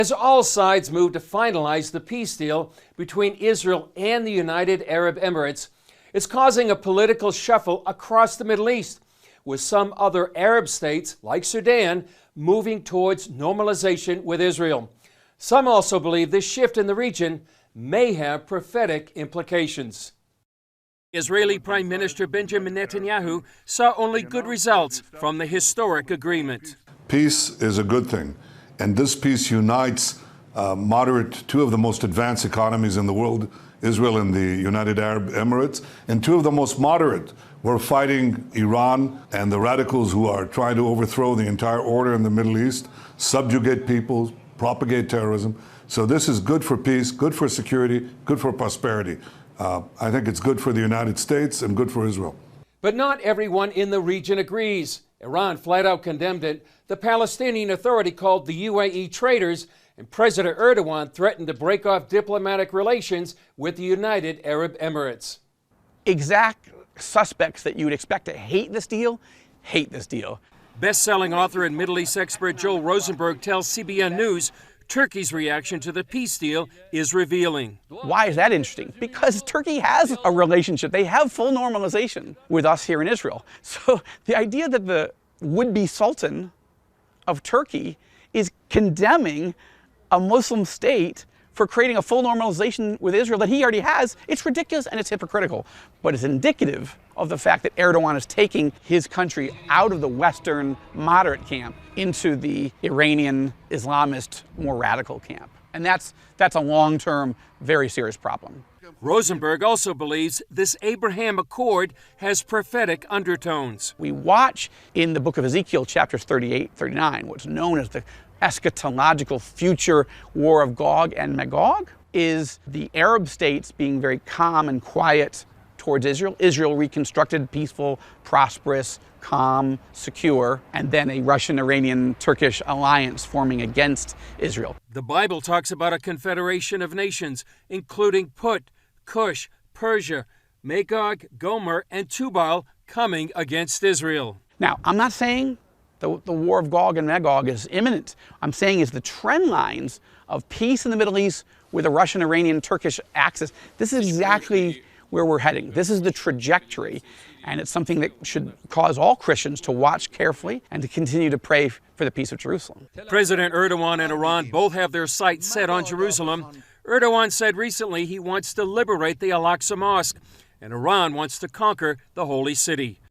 As all sides move to finalize the peace deal between Israel and the United Arab Emirates, it's causing a political shuffle across the Middle East, with some other Arab states, like Sudan, moving towards normalization with Israel. Some also believe this shift in the region may have prophetic implications. Israeli Prime Minister Benjamin Netanyahu saw only good results from the historic agreement. Peace is a good thing, and this peace unites two of the most advanced economies in the world, Israel and the United Arab Emirates, and two of the most moderate. We're fighting Iran and the radicals who are trying to overthrow the entire order in the Middle East, subjugate people, propagate terrorism. So this is good for peace, good for security, good for prosperity. I think it's good for the United States and good for Israel. But not everyone in the region agrees. Iran flat out condemned it. The Palestinian Authority called the UAE traitors, and President Erdogan threatened to break off diplomatic relations with the United Arab Emirates. Exact suspects that you would expect to hate this deal. Best-selling author and Middle East expert Joel Rosenberg tells CBN News Turkey's reaction to the peace deal is revealing. Why is that interesting? Because Turkey has a relationship. They have full normalization with us here in Israel. So the idea that the would-be Sultan of Turkey is condemning a Muslim state for creating a full normalization with Israel that he already has, it's ridiculous and it's hypocritical. But it's indicative of the fact that Erdogan is taking his country out of the Western moderate camp into the Iranian Islamist, more radical camp. And that's a long-term, very serious problem. Rosenberg also believes this Abraham Accord has prophetic undertones. We watch in the book of Ezekiel, chapters 38, 39, what's known as the eschatological future war of Gog and Magog, is the Arab states being very calm and quiet towards Israel. Israel reconstructed, peaceful, prosperous, calm, secure, and then a Russian-Iranian-Turkish alliance forming against Israel. The Bible talks about a confederation of nations, including Put, Cush, Persia, Magog, Gomer, and Tubal coming against Israel. Now, I'm not saying the war of Gog and Magog is imminent. I'm saying is the trend lines of peace in the Middle East with a Russian-Iranian-Turkish axis. This is exactly where we're heading. This is the trajectory, and it's something that should cause all Christians to watch carefully and to continue to pray for the peace of Jerusalem. President Erdogan and Iran both have their sights set on Jerusalem. Erdogan said recently he wants to liberate the Al-Aqsa Mosque, and Iran wants to conquer the holy city.